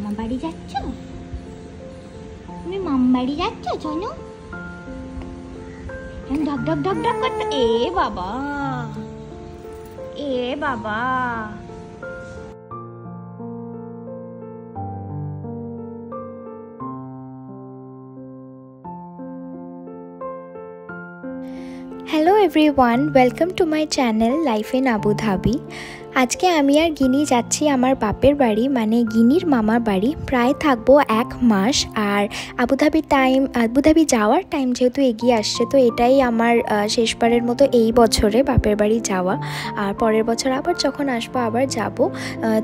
মামা বাড়ি যাচ্ছ? তুমি মামা বাড়ি যাচ্ছ সোনু? ঢক ঢক ঢক ঢক করতে। এ বাবা, এ বাবা। Hello everyone, welcome to my channel life in Abu Dhabi. আজকে আমি আর গিনি যাচ্ছি আমার বাপের বাড়ি, মানে গিনির মামার বাড়ি। প্রায় থাকবো 1 মাস। আর আবুধাবি যাওয়ার টাইম যেহেতু এগিয়ে আসছে, তো এটাই আমার শেষবারের মতো এই বছরে বাপের বাড়ি যাওয়া। আর পরের বছর আবার যখন আসবো আবার যাব।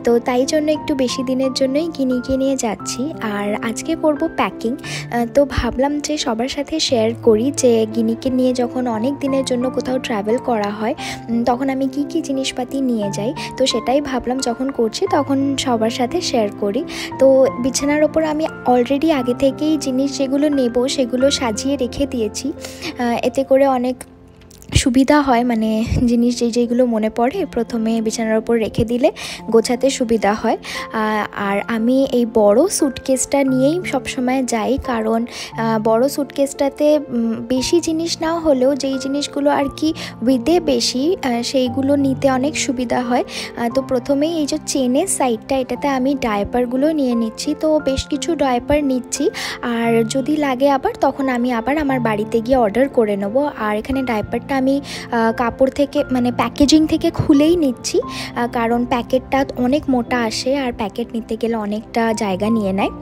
তো তাই জন্য একটু বেশি দিনের জন্যই গিনিকে নিয়ে যাচ্ছি। আর আজকে করব প্যাকিং। তো ভাবলাম যে সবার সাথে শেয়ার করি যে গিনিকে নিয়ে যখন অনেক দিনের জন্য কোথাও ট্রাভেল করা হয় তখন আমি কি কি জিনিসপাতি নিয়ে যাই। তো সেটাই ভাবলাম যখন করছি তখন সবার সাথে শেয়ার করি। তো বিছানার ওপর আমি অলরেডি আগে থেকেই জিনিস যেগুলো নেব সেগুলো সাজিয়ে রেখে দিয়েছি। এতে করে অনেক সুবিধা হয়, মানে জিনিস যেগুলো মনে পড়ে প্রথমে বিছানার ওপর রেখে দিলে গোছাতে সুবিধা হয়। আর আমি এই বড় স্যুটকেসটা নিয়েই সবসময় যাই, কারণ বড় স্যুটকেসটাতে বেশি জিনিস না হলেও যেই জিনিসগুলো আর কি উইথে বেশি সেইগুলো নিতে অনেক সুবিধা হয়। তো প্রথমেই এই যে চেনের সাইডটা, এটাতে আমি ডায়াপারগুলো নিয়ে নিচ্ছি। তো বেশ কিছু ডায়াপার নিচ্ছি, আর যদি লাগে আবার তখন আমি আবার আমার বাড়িতে গিয়ে অর্ডার করে নেব। আর এখানে ডায়াপারটা আমি কাপড় থেকে মানে প্যাকেজিং থেকে খুলেই নিচ্ছি, কারণ প্যাকেটটা অনেক মোটা আসে আর প্যাকেট নিতে গেলে অনেকটা জায়গা নিয়ে নেয়।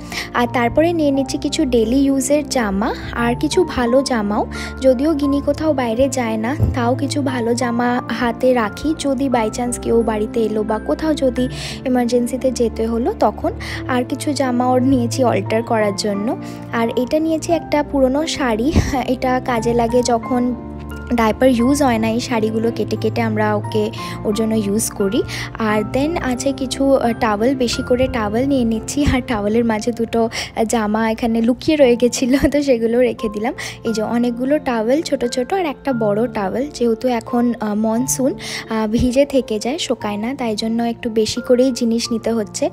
আর তারপরে নিয়ে নিচ্ছি কিছু ডেলি ইউজের জামা আর কিছু ভালো জামাও। যদিও গিনি কোথাও বাইরে যায় না, তাও কিছু ভালো জামা হাতে রাখি যদি বাই চান্স কেউ বাড়িতে এলো বা কোথাও যদি এমার্জেন্সিতে যেতে হলো তখন। আর কিছু জামা ওর নিয়েছি অল্টার করার জন্য। আর এটা নিয়েছি একটা পুরনো শাড়ি, এটা কাজে লাগে যখন ডাইপার ইউজ হয় না, এই শাড়িগুলো কেটে কেটে আমরা ওর জন্য ইউজ করি। আর দেন আছে কিছু টাওয়েল, বেশি করে টাওয়েল নিয়ে নিচ্ছি। আর টাওয়েলের মাঝে দুটো জামা এখানে লুকিয়ে রয়ে গেছিলো, তো সেগুলো রেখে দিলাম। এই যে অনেকগুলো টাওয়েল, ছোট ছোট আর একটা বড় টাওয়েল, যেহেতু এখন মনসুন ভিজে থেকে যায়, শোকায় না, তাই জন্য একটু বেশি করেই জিনিস নিতে হচ্ছে।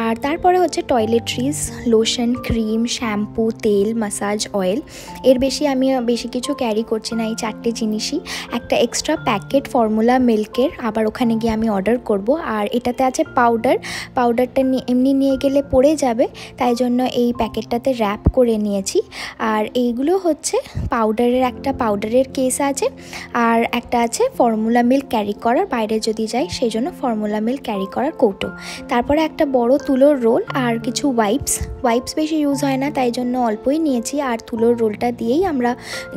আর তারপরে হচ্ছে টয়লেট্রিজ, লোশন, ক্রিম, শ্যাম্পু, তেল, মাসাজ অয়েল। এর বেশি আমি বেশি কিছু ক্যারি করছি না, এই 4টে জিনিসই। একটা এক্সট্রা প্যাকেট ফর্মুলা মিল্কের আবার ওখানে গিয়ে আমি অর্ডার করব। আর এটাতে আছে পাউডারটা এমনি নিয়ে গেলে পড়ে যাবে, তাই জন্য এই প্যাকেটটাতে র্যাপ করে নিয়েছি। আর এইগুলো হচ্ছে পাউডারের, একটা পাউডারের কেস আছে, আর একটা আছে ফর্মুলা মিল্ক ক্যারি করার, বাইরে যদি যাই সেই জন্য ফর্মুলা মিল্ক ক্যারি করার কৌটো। তারপরে একটা বড় তুলোর রোল আর কিছু ওয়াইপস বেশি ইউজ হয় না, তাই জন্য অল্পই নিয়েছি। আর তুলোর রোলটা দিয়েই আমরা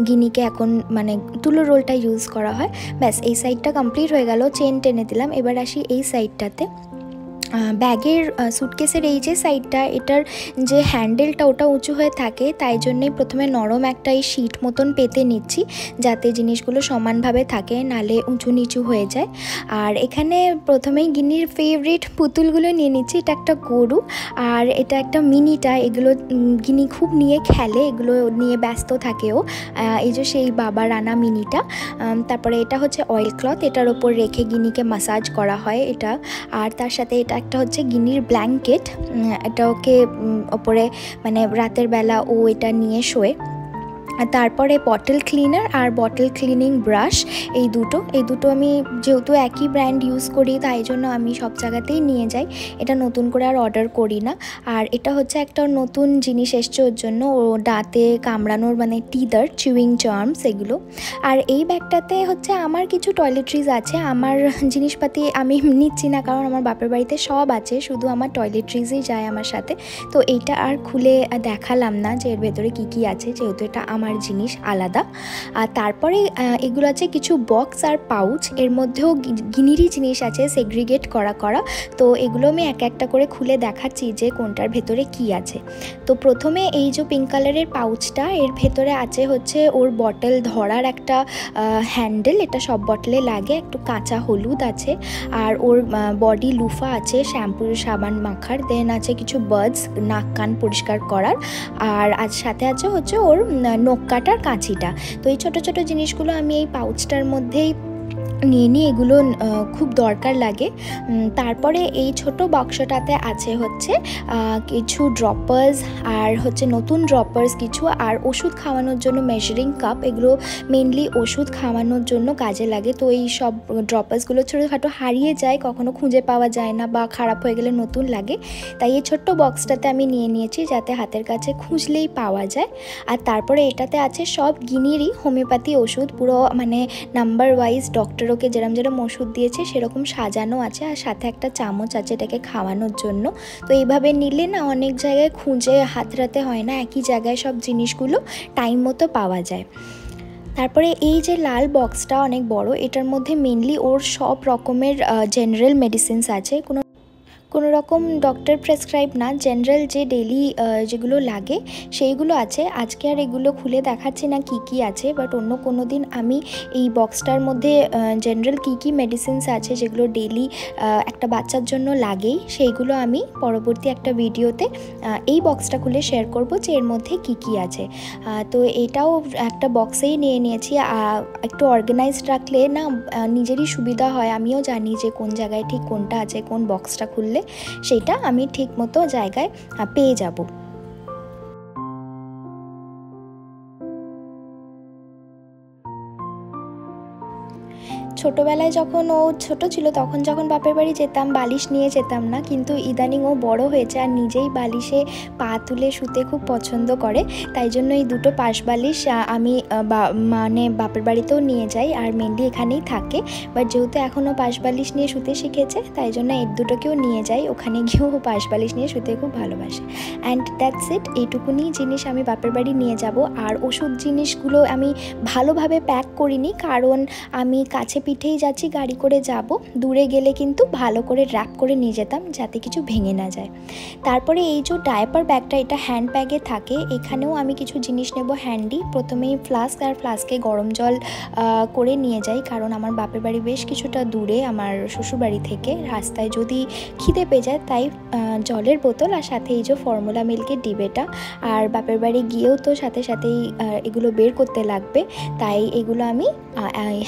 গিনিকে এখন মানে তুলোর রোলটা ইউজ করা হয়। ব্যাস, এই সাইডটা কমপ্লিট হয়ে গেল, চেন টেনে দিলাম। এবার আসি এই সাইডটাতে। ব্যাগের স্যুটকেসের এই যে সাইডটা, এটার যে হ্যান্ডেলটা ওটা উঁচু হয়ে থাকে, তাই জন্যই প্রথমে নরম একটা এই শিট মতন পেতে নিচ্ছি যাতে জিনিসগুলো সমানভাবে থাকে, নালে উঁচু নিচু হয়ে যায়। আর এখানে প্রথমেই গিনির ফেভারিট পুতুলগুলো নিয়ে নিচ্ছি। এটা একটা গরু আর এটা একটা মিনিটা, এগুলো গিনি খুব নিয়ে খেলে, এগুলো নিয়ে ব্যস্ত থাকেও। এই যে সেই বাবা রানা মিনিটা। তারপরে এটা হচ্ছে অয়েল ক্লথ, এটার ওপর রেখে গিনিকে মাসাজ করা হয় এটা। আর তার সাথে এটা একটা হচ্ছে গিনির ব্ল্যাঙ্কেট, এটা ওকে ওপরে মানে রাতের বেলা ও এটা নিয়ে শোয়। তারপরে বটল ক্লিনার আর বটল ক্লিনিং ব্রাশ, এই দুটো আমি যেহেতু একই ব্র্যান্ড ইউজ করি তাই জন্য আমি সব জায়গাতেই নিয়ে যাই, এটা নতুন করে আর অর্ডার করি না। আর এটা হচ্ছে একটা নতুন জিনিস এসছে ওর জন্য, ও দাঁতে কামড়ানোর মানে টিদার, চুইং চার্মস এগুলো। আর এই ব্যাগটাতে হচ্ছে আমার কিছু টয়লেট্রিজ আছে, আমার জিনিসপাতি আমি নিচ্ছি না কারণ আমার বাপের বাড়িতে সব আছে, শুধু আমার টয়লেট্রিজই যায় আমার সাথে। তো এইটা আর খুলে দেখালাম না যে এর ভেতরে কী কী আছে, যেহেতু এটা আমার জিনিস আলাদা। আর তারপরে এগুলো আছে কিছু বক্স আর পাউচ, এর মধ্যেও গিনিরই জিনিস আছে সেগ্রিগেট করা। তো এগুলো আমি এক একটা করে খুলে দেখাচ্ছি যে কোনটার ভেতরে কি আছে। তো প্রথমে এই যে পিঙ্ক কালারের পাউচটা, এর ভেতরে আছে হচ্ছে ওর বটল ধরার একটা হ্যান্ডেল, এটা সব বটলে লাগে, একটু কাঁচা হলুদ আছে, আর ওর বডি লুফা আছে শ্যাম্পু সাবান মাখার, দেন আছে কিছু বাডস নাক কান পরিষ্কার করার, আর আজ সাথে আছে হচ্ছে ওর নখ কাটার কাঁচিটা। তো এই ছোটো ছোটো জিনিসগুলো আমি এই পাউচটার মধ্যেই নিয়ে নিই, এগুলো খুব দরকার লাগে। তারপরে এই ছোট বাক্সটাতে আছে হচ্ছে কিছু ড্রপার্স, আর হচ্ছে নতুন ড্রপার্স কিছু, আর ওষুধ খাওয়ানোর জন্য মেজারিং কাপ। এগুলো মেনলি ওষুধ খাওয়ানোর জন্য কাজে লাগে। তো এই সব ড্রপার্সগুলো ছোটোখাটো হারিয়ে যায়, কখনো খুঁজে পাওয়া যায় না বা খারাপ হয়ে গেলে নতুন লাগে। তাই এই ছোট্ট বক্সটাতে আমি নিয়ে নিয়েছি যাতে হাতের কাছে খুঁজলেই পাওয়া যায়। আর তারপরে এটাতে আছে সব গিনিরই হোমিওপ্যাথি ওষুধ, পুরো মানে নাম্বার ওয়াইজ ডক্টর ওকে যেরকম যেরকম ওষুধ দিয়েছে সেরকম সাজানো আছে, আর সাথে একটা চামচ আছে এটাকে খাওয়ানোর জন্য। তো এইভাবে নিলে না অনেক জায়গায় খুঁজে হাতড়াতে হয় না, একই জায়গায় সব জিনিসগুলো টাইম মতো পাওয়া যায়। তারপরে এই যে লাল বক্সটা অনেক বড়, এটার মধ্যে মেনলি ওর সব রকমের জেনারেল মেডিসিনস আছে, কোনো রকম ডক্টর প্রেসক্রাইব না, জেনারেল যে ডেইলি যেগুলো লাগে সেইগুলো আছে। আজকে আর এগুলো খুলে দেখাচ্ছি না কি কি আছে, বাট অন্য কোনো দিন আমি এই বক্সটার মধ্যে জেনারেল কি কি মেডিসিনস আছে যেগুলো ডেইলি একটা বাচ্চার জন্য লাগেই, সেইগুলো আমি পরবর্তী একটা ভিডিওতে এই বক্সটা খুলে শেয়ার করব যে এর মধ্যে কি কি আছে। তো এটাও একটা বক্সেই নিয়ে নিয়েছি। একটু অর্গানাইজড রাখলে না নিজেরই সুবিধা হয়, আমিও জানি যে কোন জায়গায় ঠিক কোনটা আছে, কোন বক্সটা খুললে সেটা আমি ঠিক মতো জায়গায় পেয়ে যাব। ছোটোবেলায় যখন ও ছোট ছিল তখন যখন বাপের বাড়ি যেতাম বালিশ নিয়ে যেতাম না, কিন্তু ইদানিং ও বড় হয়েছে আর নিজেই বালিশে পা তুলে শুতে খুব পছন্দ করে। তাই জন্য এই দুটো পাশ বালিশ আমি মানে বাপের বাড়িতেও নিয়ে যাই, আর মেনলি এখানেই থাকে। বাট যেহেতু এখনও পাশ বালিশ নিয়ে শুতে শিখেছে তাই জন্য এর দুটোকেও নিয়ে যাই, ওখানে গিয়েও পাশ বালিশ নিয়ে শুতে খুব ভালোবাসে। অ্যান্ড দ্যাটস ইট, এইটুকুনি জিনিস আমি বাপের বাড়ি নিয়ে যাব। আর ওষুধ জিনিসগুলো আমি ভালোভাবে প্যাক করিনি, কারণ আমি কাছে পিঠেই যাচ্ছি, গাড়ি করে যাব, দূরে গেলে কিন্তু ভালো করে র্যাপ করে নিয়ে যেতাম যাতে কিছু ভেঙে না যায়। তারপরে এই যে ডায়াপার ব্যাগটা, এটা হ্যান্ড ব্যাগে থাকে, এখানেও আমি কিছু জিনিস নেব হ্যান্ডি। প্রথমেই ফ্লাস্ক, আর ফ্লাস্কে গরম জল করে নিয়ে যাই, কারণ আমার বাপের বাড়ি বেশ কিছুটা দূরে আমার শ্বশুরবাড়ি থেকে, রাস্তায় যদি খিদে পেয়ে যায় তাই জলের বোতল, আর সাথে এই যে ফর্মুলা মিল্কের ডিবেটা। আর বাপের বাড়ি গিয়েও তো সাথে সাথেই এগুলো বের করতে লাগবে, তাই এগুলো আমি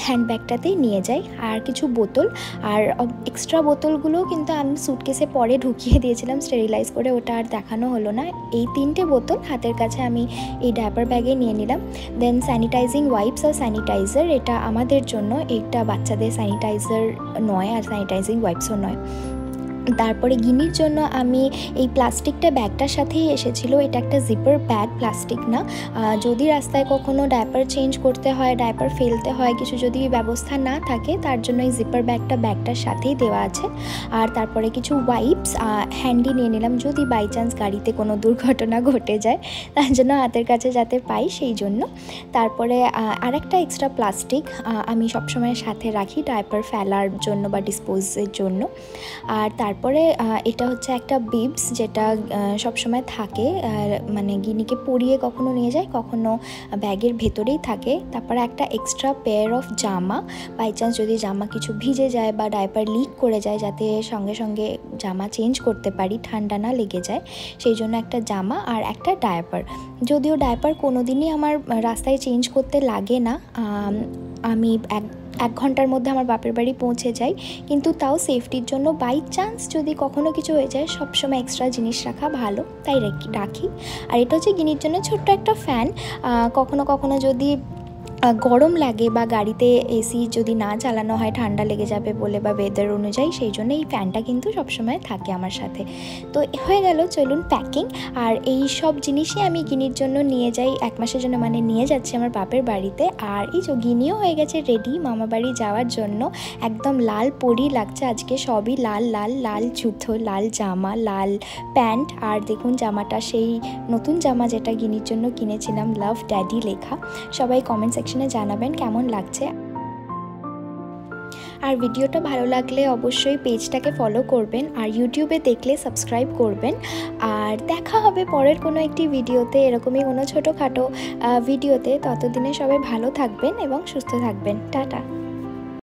হ্যান্ড ব্যাগটাতেই নিয়ে যাই। আর কিছু বোতল, আর এক্সট্রা বোতলগুলো কিন্তু আমি সুটকেসে পরে ঢুকিয়ে দিয়েছিলাম স্টেরিলাইজ করে, ওটা আর দেখানো হলো না। এই 3টে বোতল হাতের কাছে আমি এই ডায়াপার ব্যাগে নিয়ে নিলাম। দেন স্যানিটাইজিং ওয়াইপস আর স্যানিটাইজার, এটা আমাদের জন্য, এটা বাচ্চাদের স্যানিটাইজার নয় আর স্যানিটাইজিং ওয়াইপসও নয়। তারপরে গিনির জন্য আমি এই প্লাস্টিকটা ব্যাগটার সাথেই এসেছিল, এটা একটা জিপার ব্যাগ, প্লাস্টিক না। যদি রাস্তায় কখনো ডায়াপার চেঞ্জ করতে হয়, ডায়াপার ফেলতে হয়, কিছু যদি ব্যবস্থা না থাকে, তার জন্য এই জিপার ব্যাগটার সাথেই দেওয়া আছে। আর তারপরে কিছু ওয়াইপস হ্যান্ডি নিয়ে নিলাম, যদি বাই চান্স গাড়িতে কোনো দুর্ঘটনা ঘটে যায় তার জন্য হাতের কাছে যাতে পাই সেই জন্য। তারপরে আরেকটা এক্সট্রা প্লাস্টিক আমি সবসময় সাথে রাখি ডায়াপার ফেলার জন্য বা ডিসপোজের জন্য। আর তারপরে এটা হচ্ছে একটা বিবস, যেটা সবসময় থাকে, মানে গিনিকে পরিয়ে কখনো নিয়ে যায়, কখনো ব্যাগের ভেতরেই থাকে। তারপরে একটা এক্সট্রা পেয়ার অফ জামা, বাই চান্স যদি জামা কিছু ভিজে যায় বা ডায়াপার লিক করে যায়, যাতে সঙ্গে সঙ্গে জামা চেঞ্জ করতে পারি, ঠান্ডা না লেগে যায়, সেই জন্য একটা জামা আর একটা ডায়াপার। যদিও ডায়াপার কোনো দিনই আমার রাস্তায় চেঞ্জ করতে লাগে না, আমি এক ঘন্টার মধ্যে আমার বাপের বাড়ি পৌঁছে যাই, কিন্তু তাও সেফটির জন্য বাই চান্স যদি কখনো কিছু হয়ে যায় সবসময় এক্সট্রা জিনিস রাখা ভালো, তাই রাখি। আর এটা হচ্ছে গিনির জন্য ছোট্ট একটা ফ্যান, কখনো কখনো যদি গরম লাগে বা গাড়িতে এসি যদি না চালানো হয় ঠান্ডা লেগে যাবে বলে বা ওয়েদার অনুযায়ী, সেই জন্য এই ফ্যানটা কিন্তু সবসময় থাকে আমার সাথে। তো হয়ে গেল, চলুন প্যাকিং। আর এই সব জিনিসই আমি গিনির জন্য নিয়ে যাই 1 মাসের জন্য, মানে নিয়ে যাচ্ছি আমার বাপের বাড়িতে। আর এই যে গিনিও হয়ে গেছে রেডি মামা বাড়ি যাওয়ার জন্য, একদম লাল পরি লাগছে আজকে, সবই লাল লাল, লাল জুতো, লাল জামা, লাল প্যান্ট। আর দেখুন জামাটা সেই নতুন জামা যেটা গিনির জন্য কিনেছিলাম, লাভ ড্যাডি লেখা। সবাই কমেন্ট সেকশনে জানাবেন কেমন লাগছে। আর ভিডিওটা ভালো লাগলে অবশ্যই পেজটাকে ফলো করবেন, আর ইউটিউবে দেখলে সাবস্ক্রাইব করবেন। আর দেখা হবে পরের কোনো একটি ভিডিওতে, এরকমই কোনো ছোটোখাটো ভিডিওতে। ততদিনে সবাই ভালো থাকবেন এবং সুস্থ থাকবেন। টাটা।